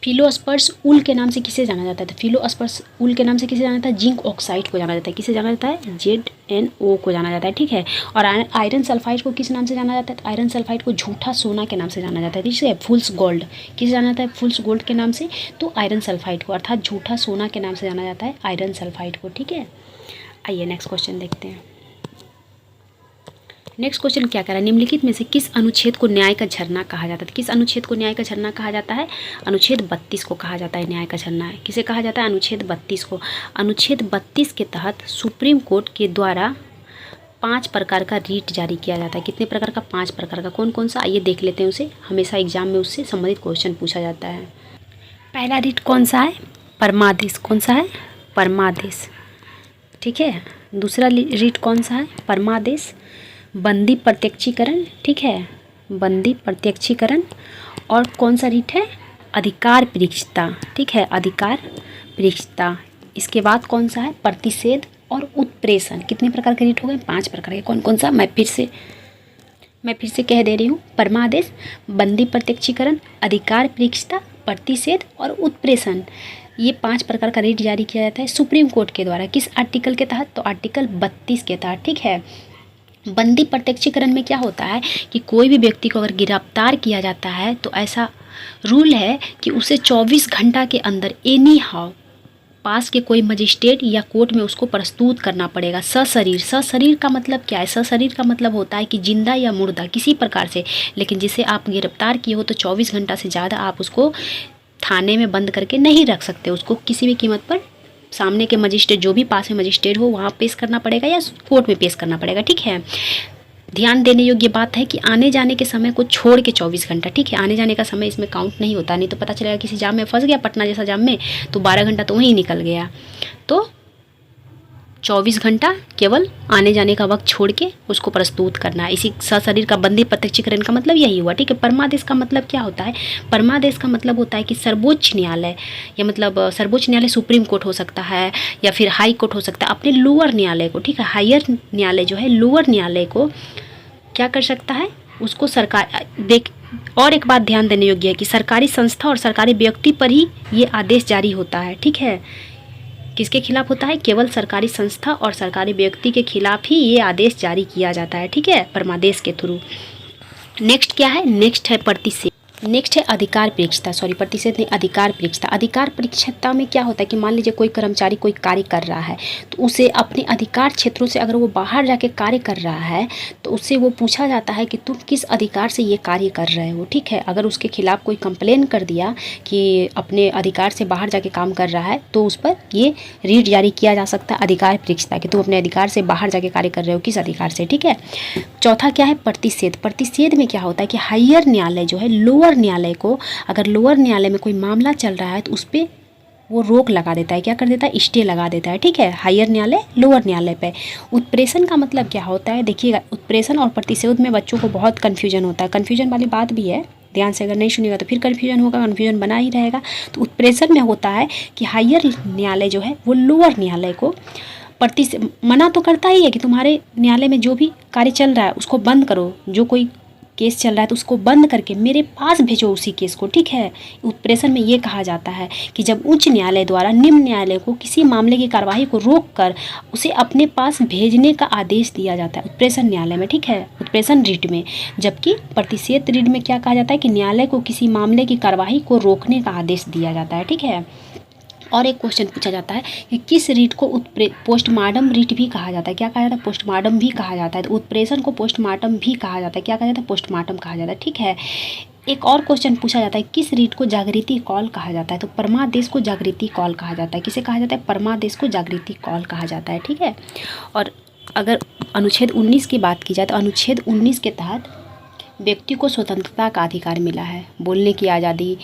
फिलोस्पर्स उल के नाम से किसे जाना जाता है? तो फिलोस्पर्स उल के नाम से किसे जाना जाता है? जिंक ऑक्साइड को जाना जाता है। किसे जाना जाता है? ZnO को जाना जाता है। ठीक है। और आयरन सल्फाइड को किस नाम से जाना जाता है? तो आयरन सल्फाइड को झूठा सोना के नाम से जाना जाता है। ठीक है। फुल्स गोल्ड किसे जाना जाता है? फुल्स गोल्ड के नाम से। तो आयरन सल्फाइड को, अर्थात झूठा सोना के नाम से जाना जाता है आयरन सल्फाइड को। ठीक है। आइए नेक्स्ट क्वेश्चन देखते हैं। नेक्स्ट क्वेश्चन क्या कह रहा है? निम्नलिखित में से किस अनुच्छेद को न्याय का झरना कहा जाता है? किस अनुच्छेद को न्याय का झरना कहा जाता है? अनुच्छेद 32 को कहा जाता है न्याय का झरना। किसे कहा जाता है? अनुच्छेद 32 को। अनुच्छेद 32 के तहत सुप्रीम कोर्ट के द्वारा 5 प्रकार का रीट जारी किया जाता है। कितने प्रकार का? 5 प्रकार का। कौन कौन सा? आइए देख लेते हैं उसे। हमेशा एग्जाम में उससे संबंधित क्वेश्चन पूछा जाता है। पहला रीट कौन सा है? परमादेश। कौन सा है? परमादेश। ठीक है। दूसरा रीट कौन सा है? परमादेश। बंदी प्रत्यक्षीकरण। ठीक है। बंदी प्रत्यक्षीकरण। और कौन सा रीट है? अधिकार परीक्षता। ठीक है। अधिकार परीक्षता। इसके बाद कौन सा है? प्रतिषेध और उत्प्रेषण। कितने प्रकार के रीट हो गए? 5 प्रकार के। कौन कौन सा? मैं फिर से कह दे रही हूँ। परमादेश, बंदी प्रत्यक्षीकरण, अधिकार परीक्षता, प्रतिषेध और उत्प्रेषण। ये 5 प्रकार का रीट जारी किया जाता है सुप्रीम कोर्ट के द्वारा। किस आर्टिकल के तहत? तो आर्टिकल 32 के तहत। ठीक है। बंदी प्रत्यक्षीकरण में क्या होता है कि कोई भी व्यक्ति को अगर गिरफ्तार किया जाता है तो ऐसा रूल है कि उसे 24 घंटा के अंदर एनी हाउ पास के कोई मजिस्ट्रेट या कोर्ट में उसको प्रस्तुत करना पड़ेगा सशरीर। सशरीर का मतलब क्या है? सशरीर का मतलब होता है कि जिंदा या मुर्दा किसी प्रकार से, लेकिन जिसे आप गिरफ्तार किए हो तो 24 घंटा से ज़्यादा आप उसको थाने में बंद करके नहीं रख सकते। उसको किसी भी कीमत पर सामने के मजिस्ट्रेट, जो भी पास में मजिस्ट्रेट हो, वहाँ पेश करना पड़ेगा या कोर्ट में पेश करना पड़ेगा। ठीक है। ध्यान देने योग्य बात है कि आने जाने के समय को छोड़ के 24 घंटा। ठीक है। आने जाने का समय इसमें काउंट नहीं होता, नहीं तो पता चलेगा किसी जाम में फंस गया, पटना जैसा जाम में, तो 12 घंटा तो वहीं निकल गया। तो 24 घंटा केवल आने जाने का वक्त छोड़ के उसको प्रस्तुत करना है। इसी सशरीर का बंदी प्रत्यक्षीकरण का मतलब यही हुआ। ठीक है। परमादेश का मतलब क्या होता है? परमादेश का मतलब होता है कि सर्वोच्च न्यायालय, या मतलब सर्वोच्च न्यायालय सुप्रीम कोर्ट हो सकता है या फिर हाई कोर्ट हो सकता है, अपने लोअर न्यायालय को, ठीक है, हायर न्यायालय जो है, लोअर न्यायालय को क्या कर सकता है? उसको सरकार देख। और एक बात ध्यान देने योग्य है कि सरकारी संस्था और सरकारी व्यक्ति पर ही ये आदेश जारी होता है। ठीक है। किसके खिलाफ होता है? केवल सरकारी संस्था और सरकारी व्यक्ति के खिलाफ ही ये आदेश जारी किया जाता है। ठीक है। परमादेश के थ्रू। नेक्स्ट क्या है? नेक्स्ट है प्रतिषेध। नेक्स्ट है अधिकार परीक्षता। सॉरी, प्रतिषेध नहीं, अधिकार परीक्षता। अधिकार परीक्षता में क्या होता है कि मान लीजिए कोई कर्मचारी कोई कार्य कर रहा है तो उसे अपने अधिकार क्षेत्रों से अगर वो बाहर जाके कार्य कर रहा है तो उससे वो पूछा जाता है कि तुम किस अधिकार से ये कार्य कर रहे हो। ठीक है। अगर उसके खिलाफ कोई कंप्लेन कर दिया कि अपने अधिकार से बाहर जाके काम कर रहा है तो उस पर ये रीट जारी किया जा सकता है अधिकार परीक्षता कि तुम अपने अधिकार से बाहर जाके कार्य कर रहे हो, किस अधिकार से। ठीक है। चौथा क्या है? प्रतिषेध। प्रतिषेध में क्या होता है कि हायर न्यायालय जो है, लोअर न्यायालय को, अगर लोअर न्यायालय में कोई मामला चल रहा है तो उस पर वो रोक लगा देता है। क्या कर देता है? स्टे लगा देता है। ठीक है। हायर न्यायालय लोअर न्यायालय पे। उत्प्रेषण का मतलब क्या होता है? देखिएगा, उत्प्रेषण और प्रतिषेध में बच्चों को बहुत कन्फ्यूजन होता है। कन्फ्यूजन वाली बात भी है, ध्यान से अगर नहीं सुनिएगा तो फिर कन्फ्यूजन होगा, कन्फ्यूजन बना ही रहेगा। तो उत्प्रेषण में होता है कि हायर न्यायालय जो है वो लोअर न्यायालय को मना तो करता ही है कि तुम्हारे न्यायालय में जो भी कार्य चल रहा है उसको बंद करो, जो कोई केस चल रहा है तो उसको बंद करके मेरे पास भेजो उसी केस को। ठीक है। उत्प्रेषण में ये कहा जाता है कि जब उच्च न्यायालय द्वारा निम्न न्यायालय को किसी मामले की कार्यवाही को रोककर उसे अपने पास भेजने का आदेश दिया जाता है उत्प्रेषण न्यायालय में। ठीक है। उत्प्रेषण रीट में। जबकि प्रतिषेध रीट में क्या कहा जाता है कि न्यायालय को किसी मामले की कार्यवाही को रोकने का आदेश दिया जाता है। ठीक है। और एक क्वेश्चन पूछा जाता है कि किस रीट को पोस्टमार्टम रीट भी कहा जाता है? क्या कहा जाता है? पोस्टमार्टम भी कहा जाता है। तो उत्प्रेषण को पोस्टमार्टम भी कहा जाता है। क्या कहा जाता है? पोस्टमार्टम कहा जाता है। ठीक है। एक और क्वेश्चन पूछा जाता है किस रीट को जागृति कॉल कहा जाता है? तो परमादेश को जागृति कॉल कहा जाता है। किसे कहा जाता है? परमादेश को जागृति कॉल कहा जाता है। ठीक है। और अगर अनुच्छेद 19 की बात की जाए तो अनुच्छेद 19 के तहत व्यक्ति को स्वतंत्रता का अधिकार मिला है, बोलने की आज़ादी,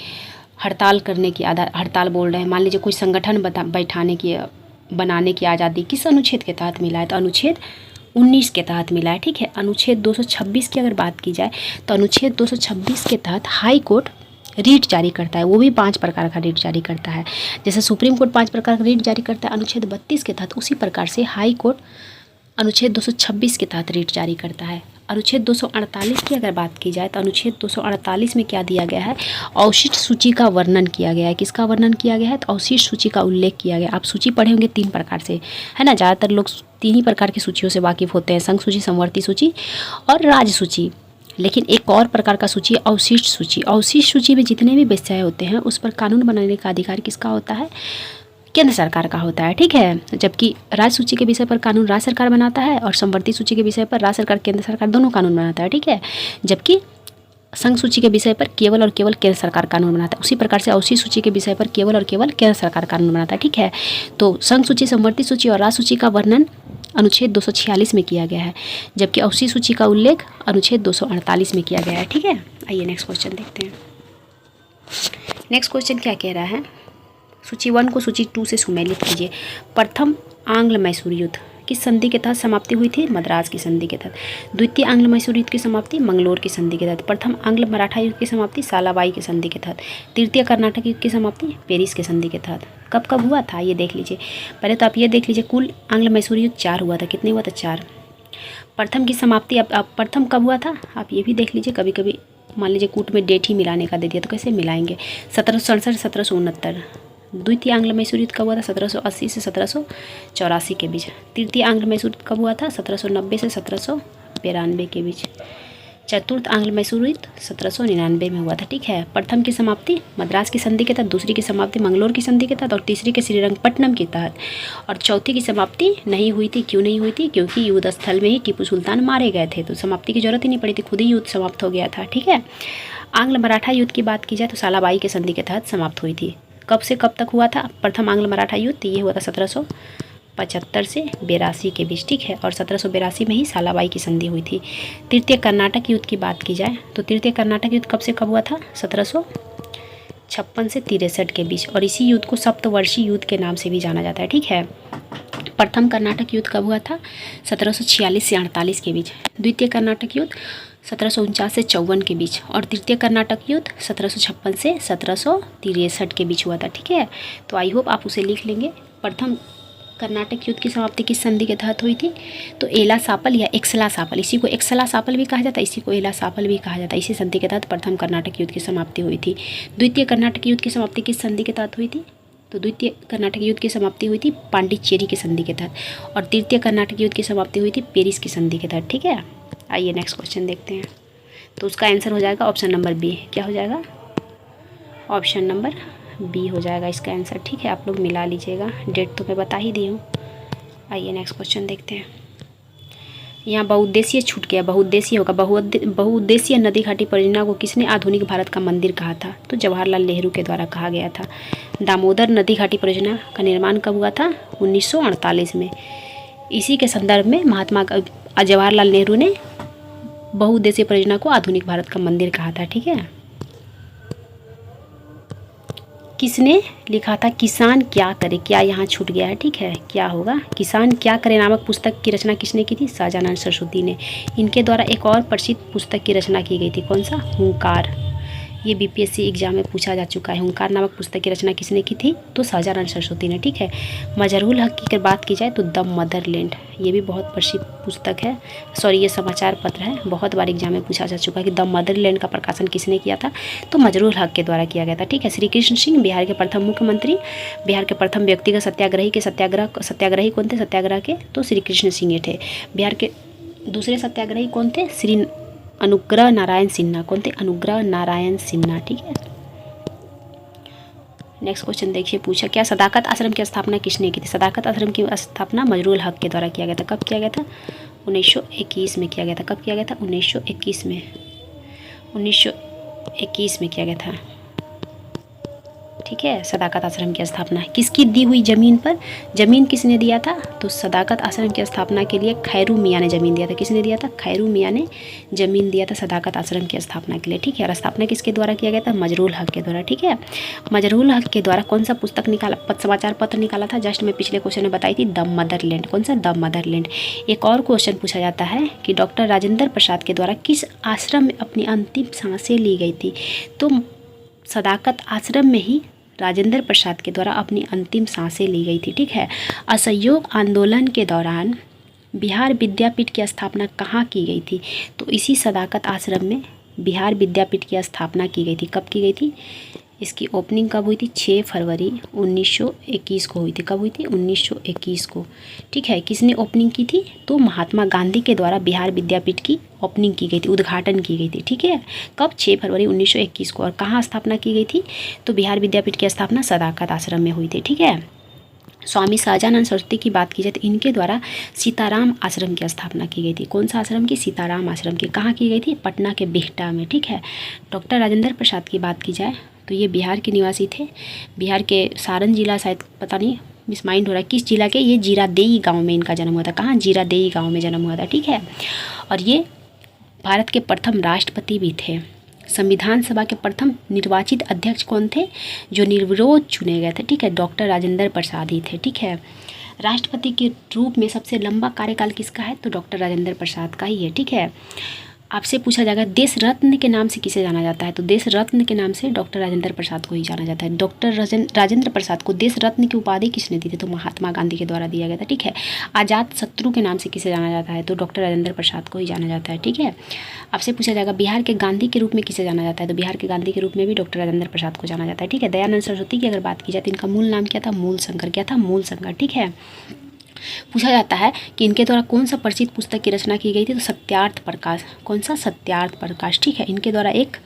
हड़ताल करने की हड़ताल बोल रहे हैं, मान लीजिए कोई संगठन बनाने की आज़ादी किस अनुच्छेद के तहत मिला है, तो अनुच्छेद 19 के तहत मिला है। ठीक है, अनुच्छेद 226 की अगर बात की जाए तो अनुच्छेद 226 के तहत हाई कोर्ट रीट जारी करता है, वो भी 5 प्रकार का रीट जारी करता है। जैसे सुप्रीम कोर्ट 5 प्रकार का रीट जारी करता है अनुच्छेद 32 के तहत, उसी प्रकार से हाई कोर्ट अनुच्छेद 226 के तहत रीट जारी करता है। अनुच्छेद 248 की अगर बात की जाए तो अनुच्छेद 248 में क्या दिया गया है, अवशिष्ट सूची का वर्णन किया गया है। किसका वर्णन किया गया है, तो अवशिष्ट सूची का उल्लेख किया गया। आप सूची पढ़े होंगे 3 प्रकार से, है ना, ज़्यादातर लोग 3 ही प्रकार की सूचियों से वाकिफ़ होते हैं, संघ सूची, समवर्ती सूची और राज्य सूची। लेकिन एक और प्रकार का सूची अवशिष्ट सूची। अवशिष्ट सूची में जितने भी विषय होते हैं उस पर कानून बनाने का अधिकार किसका होता है, केंद्र सरकार का होता है। ठीक है, जबकि राज्य सूची के विषय पर कानून राज्य सरकार बनाता है और समवर्ती सूची के विषय पर राज्य सरकार केंद्र सरकार दोनों कानून बनाता है। ठीक है, जबकि संघ सूची के विषय पर केवल और केवल केंद्र सरकार कानून बनाता है। उसी प्रकार से अवशिष्ट सूची के विषय पर केवल और केवल केंद्र सरकार कानून बनाता है। ठीक है, तो संघ सूची, समवर्ती सूची और राज्य सूची का वर्णन अनुच्छेद 246 में किया गया है, जबकि अवशिष्ट सूची का उल्लेख अनुच्छेद 248 में किया गया है। ठीक है, आइए नेक्स्ट क्वेश्चन देखते हैं। नेक्स्ट क्वेश्चन क्या कह रहा है, सूची 1 को सूची 2 से सुमेलित कीजिए। प्रथम आंग्ल मैसूर युद्ध किस संधि के तहत समाप्ति हुई थी, मद्रास की संधि के तहत। द्वितीय आंग्ल मैसूर युद्ध की समाप्ति मंगलोर की संधि के तहत। प्रथम आंग्ल मराठा युद्ध की समाप्ति सालाबाई की संधि के तहत। तृतीय कर्नाटक युद्ध की समाप्ति पेरिस के संधि के तहत। कब कब हुआ था ये देख लीजिए। पहले तो आप ये देख लीजिए, कुल आंग्ल मैसूर युद्ध 4 हुआ था। कितने हुआ था, 4। प्रथम की समाप्ति अब प्रथम कब हुआ था आप ये भी देख लीजिए। कभी कभी मान लीजिए कूट में डेट ही मिलाने का दे दिया तो कैसे मिलाएंगे, 1767 1769। द्वितीय आंग्ल मैसूर युद्ध कब हुआ था, 1780 से 1784 के बीच। तृतीय आंग्ल मैसूर युद्ध कब हुआ था, 1790 से 1792 के बीच। चतुर्थ आंग्ल मैसूर युद्ध 1799 में हुआ था। ठीक है, प्रथम की समाप्ति मद्रास की संधि के तहत, दूसरी की समाप्ति मंगलोर की संधि के तहत और तीसरी के श्रीरंगपट्टनम के तहत। और चौथी की समाप्ति नहीं हुई थी। क्यों नहीं हुई थी, क्योंकि युद्ध स्थल में ही टीपू सुल्तान मारे गए थे, तो समाप्ति की जरूरत ही नहीं पड़ी थी, खुद ही युद्ध समाप्त हो गया था। ठीक है, आंग्ल मराठा युद्ध की बात की जाए तो सालाबाई के संधि के तहत समाप्त हुई थी। कब से कब तक हुआ था प्रथम आंग्ल मराठा युद्ध, ये हुआ था 1775 से 82 के बीच। ठीक है, और 1782 में ही सालाबाई की संधि हुई थी। तृतीय कर्नाटक युद्ध की बात की जाए तो तृतीय कर्नाटक युद्ध कब से कब हुआ था, 1756 से 63 के बीच, और इसी युद्ध को सप्तवर्षीय युद्ध के नाम से भी जाना जाता है। ठीक है, प्रथम कर्नाटक युद्ध कब हुआ था, 1746 से 48 के बीच। द्वितीय कर्नाटक युद्ध 1749 से 54 के बीच, और तृतीय कर्नाटक युद्ध 1756 से 1763 के बीच हुआ था। ठीक है, तो आई होप आप उसे लिख लेंगे। प्रथम कर्नाटक युद्ध की समाप्ति किस संधि के तहत हुई थी, तो एला सापल या एक्सला सापल, इसी को एक्सला सापल भी कहा जाता है, इसी को एला सापल भी कहा जाता है। इसी संधि के तहत प्रथम कर्नाटक युद्ध की समाप्ति हुई थी। द्वितीय कर्नाटक युद्ध की समाप्ति किस संधि के तहत हुई थी, तो द्वितीय कर्नाटक युद्ध की समाप्ति हुई थी पांडिचेरी की संधि के तहत, और तृतीय कर्नाटक युद्ध की समाप्ति हुई थी पेरिस की संधि के तहत। ठीक है, आइए नेक्स्ट क्वेश्चन देखते हैं। तो उसका आंसर हो जाएगा ऑप्शन नंबर बी। क्या हो जाएगा, ऑप्शन नंबर बी हो जाएगा इसका आंसर। ठीक है, आप लोग मिला लीजिएगा, डेट तो मैं बता ही दी हूँ। आइए नेक्स्ट क्वेश्चन देखते हैं। यहाँ बहुउद्देशीय छूट गया, बहुउद्देशीय होगा। बहुउद्देशीय नदी घाटी परियोजना को किसने आधुनिक भारत का मंदिर कहा था, तो जवाहरलाल नेहरू के द्वारा कहा गया था। दामोदर नदी घाटी परियोजना का निर्माण कब हुआ था, 1948 में। इसी के संदर्भ में महात्मा जवाहरलाल नेहरू ने बहुउद्देशीय परियोजना को आधुनिक भारत का मंदिर कहा था। ठीक है, किसने लिखा था, किसान क्या करे, क्या यहाँ छूट गया है। ठीक है, क्या होगा, किसान क्या करे नामक पुस्तक की रचना किसने की थी, शाहजानंद सरस्वती ने। इनके द्वारा एक और प्रसिद्ध पुस्तक की रचना की गई थी, कौन सा, हुंकार। ये बीपीएससी एग्जाम में पूछा जा चुका है। हुंकार नामक पुस्तक की रचना किसने की थी, तो शाहजानंद सरस्वती ने। ठीक है, मजहरूल हक की बात की जाए तो द मदरलैंड, ये भी बहुत प्रसिद्ध पुस्तक है, सॉरी ये समाचार पत्र है, बहुत बार एग्जाम में पूछा जा चुका है कि द मदरलैंड का प्रकाशन किसने किया था, तो मजहरूल हक के द्वारा किया गया था। ठीक है, श्री कृष्ण सिंह बिहार के प्रथम मुख्यमंत्री, बिहार के प्रथम व्यक्तिगत सत्याग्रही कौन थे, सत्याग्रह के, तो श्री कृष्ण सिंह थे। बिहार के दूसरे सत्याग्रही कौन थे, श्री अनुग्रह नारायण सिन्हा, कौन थे, अनुग्रह नारायण सिन्हा। ठीक है, नेक्स्ट क्वेश्चन देखिए, पूछा क्या सदाकत आश्रम की स्थापना किसने की थी। सदाकत आश्रम की स्थापना मजरूल हक के द्वारा किया गया था। कब किया गया था, 1921 में किया गया था। कब किया गया था, 1921 में, 1921 में किया गया था। ठीक है। सदाकत आश्रम की स्थापना किसकी दी हुई ज़मीन पर, ज़मीन किसने दिया था, तो सदाकत आश्रम की स्थापना के लिए खैरू मियाँ ने ज़मीन दिया था। किसने दिया था, खैरू मियाँ ने ज़मीन दिया था सदाकत आश्रम की स्थापना के लिए, ठीक है। और स्थापना किसके द्वारा किया गया था, मजरूल हक के द्वारा, ठीक है। मजरूल हक के द्वारा कौन सा पुस्तक निकाला, समाचार पत्र निकाला था, जस्ट मैं पिछले क्वेश्चन में बताई थी, द मदरलैंड। कौन सा, द मदरलैंड। एक और क्वेश्चन पूछा जाता है कि डॉक्टर राजेंद्र प्रसाद के द्वारा किस आश्रम में अपनी अंतिम सांसें ली गई थी, तो सदाकत आश्रम में ही राजेंद्र प्रसाद के द्वारा अपनी अंतिम सांसें ली गई थी, ठीक है। असहयोग आंदोलन के दौरान बिहार विद्यापीठ की स्थापना कहाँ की गई थी, तो इसी सदाकत आश्रम में बिहार विद्यापीठ की स्थापना की गई थी। कब की गई थी, इसकी ओपनिंग कब हुई थी, 6 फरवरी 1921 को हुई थी। कब हुई थी, 1921 को, ठीक है। किसने ओपनिंग की थी, तो महात्मा गांधी के द्वारा बिहार विद्यापीठ की ओपनिंग की गई थी, उद्घाटन की गई थी, ठीक है। कब, 6 फरवरी 1921 को। और कहाँ स्थापना की गई थी, तो बिहार विद्यापीठ की स्थापना सदाकत आश्रम में हुई थी, ठीक है। स्वामी सहजानंद सरस्वती की बात की जाए तो इनके द्वारा सीताराम आश्रम की स्थापना की गई थी। कौन सा आश्रम की, सीताराम आश्रम की। कहाँ की गई थी, पटना के बिहटा में, ठीक है। डॉक्टर राजेंद्र प्रसाद की बात की जाए तो ये बिहार के निवासी थे, बिहार के सारण जिला, शायद पता नहीं मिस माइंड हो रहा है किस जिला के, ये जीरादेई गांव में इनका जन्म हुआ था। कहाँ, जीरादेई गांव में जन्म हुआ था, ठीक है। और ये भारत के प्रथम राष्ट्रपति भी थे। संविधान सभा के प्रथम निर्वाचित अध्यक्ष कौन थे, जो निर्विरोध चुने गए थे, ठीक है, डॉक्टर राजेंद्र प्रसाद ही थे, ठीक है। राष्ट्रपति के रूप में सबसे लंबा कार्यकाल किसका है, तो डॉक्टर राजेंद्र प्रसाद का ही है, ठीक है। आपसे पूछा जाएगा देश रत्न के नाम से किसे जाना जाता है, तो देश रत्न के नाम से डॉक्टर राजेंद्र प्रसाद को ही जाना जाता है। डॉक्टर राजेंद्र प्रसाद को देश रत्न की उपाधि किसने दी थी, तो महात्मा गांधी के द्वारा दिया गया था, ठीक है। आजाद शत्रु के नाम से किसे जाना जाता है, तो डॉक्टर राजेंद्र प्रसाद को ही जाना जाता है, ठीक है। आपसे पूछा जाएगा बिहार के गांधी के रूप में किसे जाना जाता है, तो बिहार के गांधी के रूप में भी डॉक्टर राजेंद्र प्रसाद को जाना जाता है, ठीक है। दयानंद सरस्वती की अगर बात की जाए तो इनका मूल नाम क्या था, मूल शंकर। क्या था, मूल शंकर, ठीक है। पूछा जाता है कि इनके द्वारा कौन सा प्रसिद्ध पुस्तक की रचना की गई थी, तो सत्यार्थ प्रकाश। कौन सा, सत्यार्थ प्रकाश, ठीक है। इनके द्वारा एक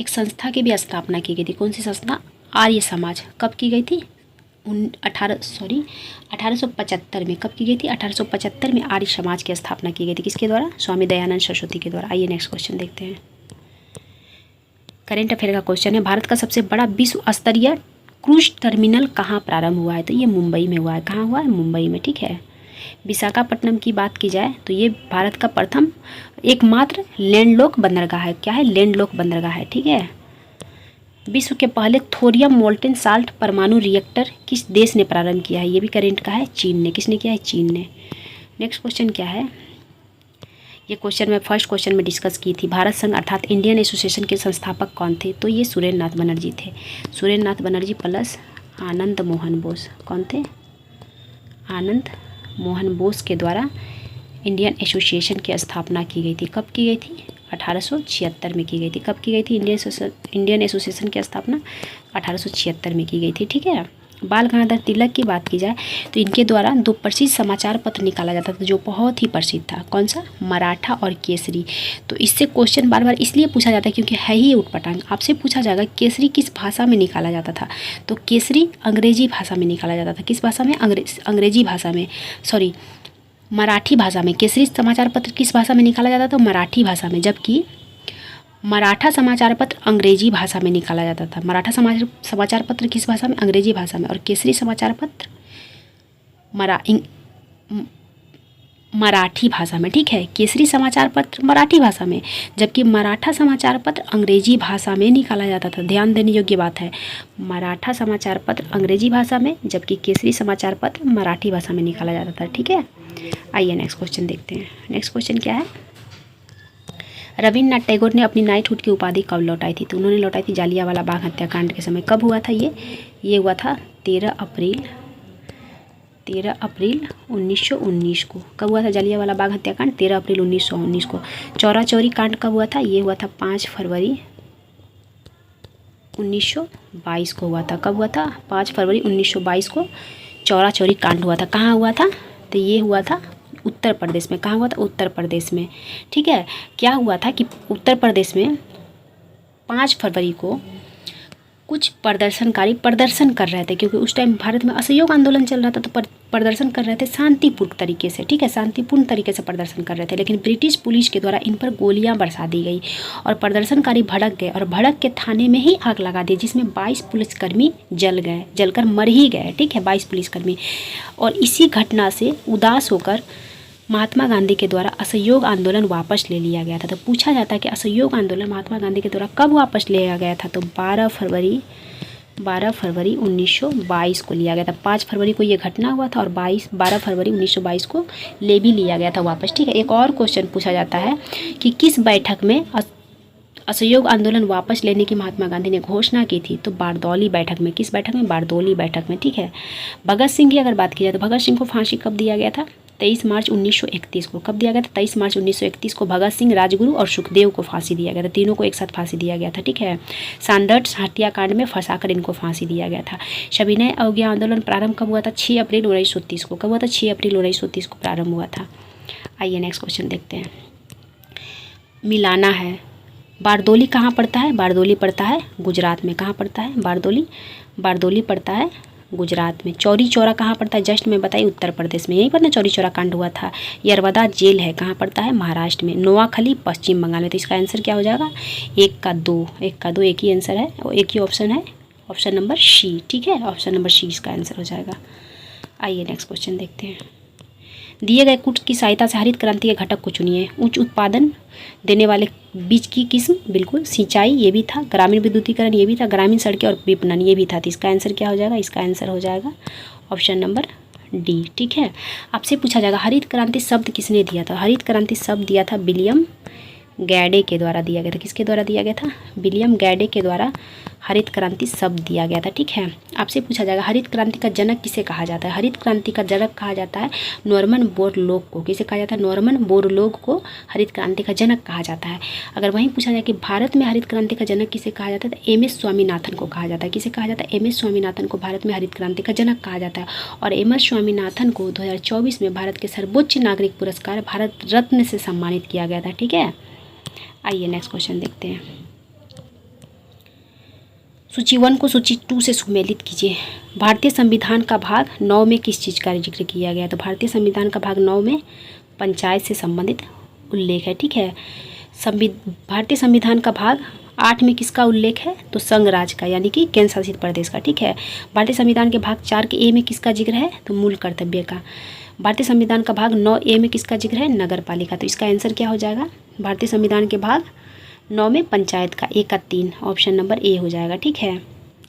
संस्था की भी स्थापना की गई थी। कौन सी संस्था, आर्य समाज। कब की गई थी, 1875 में। कब की गई थी, 1875 में आर्य समाज की स्थापना की गई थी। किसके द्वारा, स्वामी दयानंद सरस्वती के द्वारा। आइए नेक्स्ट क्वेश्चन देखते हैं। करेंट अफेयर का क्वेश्चन है, भारत का सबसे बड़ा विश्व स्तरीय क्रूज टर्मिनल कहाँ प्रारंभ हुआ है, तो ये मुंबई में हुआ है। कहाँ हुआ है, मुंबई में, ठीक है। विशाखापट्टनम की बात की जाए तो ये भारत का प्रथम एकमात्र लैंडलॉक बंदरगाह है। क्या है, लैंडलॉक बंदरगाह है, ठीक है। विश्व के पहले थोरियम मोल्टेन साल्ट परमाणु रिएक्टर किस देश ने प्रारंभ किया है, ये भी करेंट का है, चीन ने। किसने किया है, चीन ने। नेक्स्ट क्वेश्चन क्या है, ये क्वेश्चन मैं फर्स्ट क्वेश्चन में डिस्कस की थी। भारत संघ अर्थात इंडियन एसोसिएशन के संस्थापक कौन थे, तो ये सुरेंद्र नाथ बनर्जी थे। सुरेंद्र नाथ बनर्जी प्लस आनंद मोहन बोस। कौन थे, आनंद मोहन बोस के द्वारा इंडियन एसोसिएशन की स्थापना की गई थी। कब की गई थी, 1876 में की गई थी। कब की गई थी इंडियन एसोसिएशन की स्थापना, 1876 में की गई थी, ठीक है। बाल गंगाधर तिलक की बात की जाए तो इनके द्वारा 2 प्रसिद्ध समाचार पत्र निकाला जाता था, जो बहुत ही प्रसिद्ध था। कौन सा, मराठा और केसरी। तो इससे क्वेश्चन बार बार इसलिए पूछा जाता है क्योंकि है ही उटपटांग। आपसे पूछा जाएगा केसरी किस भाषा में निकाला जाता था, तो केसरी अंग्रेजी भाषा में निकाला जाता था। किस भाषा में, अंग्रेजी भाषा में, सॉरी मराठी भाषा में। केसरी समाचार पत्र किस भाषा में निकाला जाता था, तो मराठी भाषा में, जबकि मराठा समाचार पत्र अंग्रेजी भाषा में निकाला जाता था। मराठा समाचार पत्र किस भाषा में, अंग्रेजी भाषा में। और केसरी समाचार पत्र मराठी भाषा में, ठीक है। केसरी समाचार पत्र मराठी भाषा में, जबकि मराठा समाचार पत्र अंग्रेजी भाषा में निकाला जाता था। ध्यान देने योग्य बात है, मराठा समाचार पत्र अंग्रेजी भाषा में, जबकि केसरी समाचार पत्र मराठी भाषा में निकाला जाता था, ठीक है। आइए नेक्स्ट क्वेश्चन देखते हैं। नेक्स्ट क्वेश्चन क्या है, रविन्द्रनाथ टैगोर ने अपनी नाइटहुड की उपाधि कब लौटाई थी, तो उन्होंने लौटाई थी जालियांवाला बाग हत्याकांड के समय। कब हुआ था ये हुआ था 13 अप्रैल 1919 को। कब हुआ था जालियांवाला बाग हत्याकांड, 13 अप्रैल 1919 को। चौरा चौरी कांड कब हुआ था, ये हुआ था 5 फरवरी 1922 को हुआ था। कब हुआ था, 5 फरवरी 1922 को चौरा चौरी कांड हुआ था। कहाँ हुआ था, तो ये हुआ था उत्तर प्रदेश में। कहाँ हुआ था, उत्तर प्रदेश में, ठीक है। क्या हुआ था कि उत्तर प्रदेश में 5 फरवरी को कुछ प्रदर्शनकारी प्रदर्शन कर रहे थे, क्योंकि उस टाइम भारत में असहयोग आंदोलन चल रहा था, तो प्रदर्शन कर रहे थे शांतिपूर्ण तरीके से, ठीक है, शांतिपूर्ण तरीके से प्रदर्शन कर रहे थे। लेकिन ब्रिटिश पुलिस के द्वारा इन पर गोलियां बरसा दी गई और प्रदर्शनकारी भड़क गए और भड़क के थाने में ही आग लगा दी, जिसमें 22 पुलिसकर्मी जल गए, जलकर मर ही गए, ठीक है, 22 पुलिसकर्मी। और इसी घटना से उदास होकर महात्मा गांधी के द्वारा असहयोग आंदोलन वापस ले लिया गया था। तो पूछा जाता है कि असहयोग आंदोलन महात्मा गांधी के द्वारा कब वापस लिया गया था, तो 12 फरवरी 1922 को लिया गया था। 5 फरवरी को ये घटना हुआ था और 12 फरवरी 1922 को ले भी लिया गया था वापस, ठीक है। एक और क्वेश्चन पूछा जाता है कि किस बैठक में असहयोग आंदोलन वापस लेने की महात्मा गांधी ने घोषणा की थी, तो बारदौली बैठक में। किस बैठक में? बारदौली बैठक में, ठीक है। भगत सिंह की अगर बात की जाए तो भगत सिंह को फांसी कब दिया गया था? 23 मार्च 1931 को। कब दिया गया था? 23 मार्च 1931 को भगत सिंह, राजगुरु और सुखदेव को फांसी दिया गया था। तीनों को एक साथ फांसी दिया गया था, ठीक है। सांडर्स हत्याकांड में फंसाकर इनको फांसी दिया गया था। सविनय अवज्ञा आंदोलन प्रारंभ कब हुआ था? 6 अप्रैल 1930 को। कब हुआ था? 6 अप्रैल 1930 को प्रारंभ हुआ था। आइए नेक्स्ट क्वेश्चन देखते हैं। मिलाना है। बारदौली कहाँ पड़ता है? बारदौली पड़ता है गुजरात में। कहाँ पड़ता है? बारदौली पड़ता है गुजरात में। चौरी चौरा कहाँ पड़ता है? जस्ट मैं बताई उत्तर प्रदेश में, यहीं पर ना चौरी चौरा कांड हुआ था। यरवदा जेल है, कहाँ पड़ता है? महाराष्ट्र में। नोआखली पश्चिम बंगाल में। तो इसका आंसर क्या हो जाएगा? 1 का 2 एक ही आंसर है और एक ही ऑप्शन है, ऑप्शन नंबर सी, ठीक है। ऑप्शन नंबर सी इसका आंसर हो जाएगा। आइए नेक्स्ट क्वेश्चन देखते हैं। दिए गए कूट की सहायता से हरित क्रांति के घटक को चुनिए। उच्च उत्पादन देने वाले बीज की किस्म, बिल्कुल। सिंचाई ये भी था। ग्रामीण विद्युतीकरण ये भी था। ग्रामीण सड़कें और विपणन ये भी था। तो इसका आंसर क्या हो जाएगा? इसका आंसर हो जाएगा ऑप्शन नंबर डी, ठीक है। आपसे पूछा जाएगा हरित क्रांति शब्द किसने दिया था? हरित क्रांति शब्द दिया था विलियम गैडे के द्वारा दिया गया था। किसके द्वारा दिया गया था? विलियम गैडे के द्वारा हरित क्रांति शब्द दिया गया था, ठीक है। आपसे पूछा जाएगा हरित क्रांति का जनक किसे कहा जाता है? हरित क्रांति का जनक कहा जाता है नॉर्मन बोरलॉग को। किसे कहा जाता है? नॉर्मन बोरलॉग को हरित क्रांति का जनक कहा जाता है। अगर वहीं पूछा जाए कि भारत में हरित क्रांति का जनक किसे कहा जाता है, तो MS स्वामीनाथन को कहा जाता है। किसे कहा जाता है? MS स्वामीनाथन को भारत में हरित क्रांति का जनक कहा जाता है। और MS स्वामीनाथन को 2024 में भारत के सर्वोच्च नागरिक पुरस्कार भारत रत्न से सम्मानित किया गया था, ठीक है। आइए नेक्स्ट क्वेश्चन देखते हैं। सूची 1 को सूची 2 से सुमेलित कीजिए। भारतीय संविधान का भाग 9 में किस चीज़ का जिक्र किया गया? तो भारतीय संविधान का भाग 9 में पंचायत से संबंधित उल्लेख है, ठीक है। भारतीय संविधान का भाग 8 में किसका उल्लेख है? तो संघ राज्य का, यानी कि केंद्र शासित प्रदेश का, ठीक है। भारतीय संविधान के भाग 4 के A में किसका जिक्र है? तो मूल कर्तव्य का। भारतीय संविधान का भाग 9A में किसका जिक्र है? नगर पालिका। तो इसका आंसर क्या हो जाएगा? भारतीय संविधान के भाग 9 में पंचायत का, 1 का 3, ऑप्शन नंबर A हो जाएगा, ठीक है।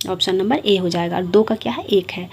ऑप्शन नंबर A हो जाएगा। और 2 का क्या है? 1 है।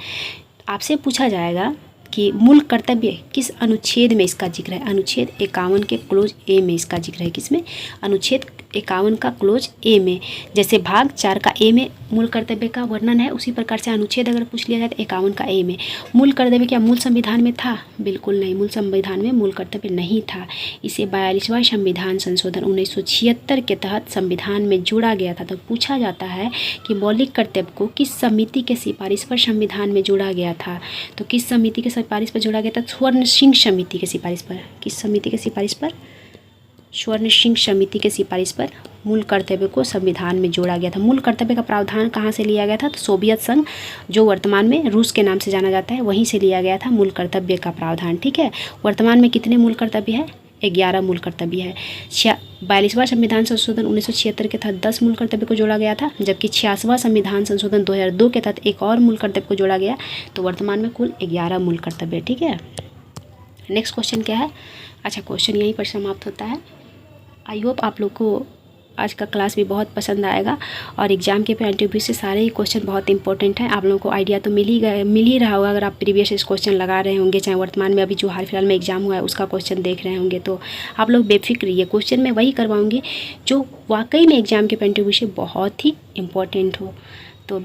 आपसे पूछा जाएगा कि मूल कर्तव्य किस अनुच्छेद में इसका जिक्र है? अनुच्छेद 51 के क्लोज A में इसका जिक्र है। किसमें? अनुच्छेद 51 का क्लोज A में। जैसे भाग 4 का A में मूल कर्तव्य का वर्णन है, उसी प्रकार से अनुच्छेद अगर पूछ लिया जाए तो 51 का A में। मूल कर्तव्य क्या मूल संविधान में था? बिल्कुल नहीं, मूल संविधान में मूल कर्तव्य नहीं था। इसे 42वां संविधान संशोधन 1976 के तहत संविधान में जोड़ा गया था। तो पूछा जाता है कि मौलिक कर्तव्य को किस समिति के सिफारिश पर संविधान में जोड़ा गया था? तो किस समिति के सिफारिश पर जोड़ा गया था? स्वर्ण सिंह समिति के सिफारिश पर। किस समिति के सिफारिश पर? स्वर्ण सिंह समिति के सिफारिश पर मूल कर्तव्य को संविधान में जोड़ा गया था। मूल कर्तव्य का प्रावधान कहाँ से लिया गया था? तो सोवियत संघ, जो वर्तमान में रूस के नाम से जाना जाता है, वहीं से लिया गया था मूल कर्तव्य का प्रावधान, ठीक है। वर्तमान में कितने मूल कर्तव्य है? 11 मूल कर्तव्य है। 42वां संविधान संशोधन 1976 के तहत 10 मूल कर्तव्य को जोड़ा गया था, जबकि 86वां संविधान संशोधन 2002 के तहत एक और मूल कर्तव्य को जोड़ा गया। तो वर्तमान में कुल 11 मूल कर्तव्य, ठीक है। नेक्स्ट क्वेश्चन क्या है? अच्छा, क्वेश्चन यहीं पर समाप्त होता है। आई होप आप लोग को आज का क्लास भी बहुत पसंद आएगा और एग्जाम के पॉइंट ऑफ व्यू से सारे ही क्वेश्चन बहुत इंपॉर्टेंट हैं। आप लोगों को आइडिया तो मिल ही रहा होगा अगर आप प्रीवियस क्वेश्चन लगा रहे होंगे, चाहे वर्तमान में अभी जो हाल फिलहाल में एग्जाम हुआ है उसका क्वेश्चन देख रहे होंगे। तो आप लोग बेफिक्र रहिए, क्वेश्चन मैं वही करवाऊँगी जो वाकई में एग्जाम के पॉइंट ऑफ व्यू से बहुत ही इंपॉर्टेंट हो। तो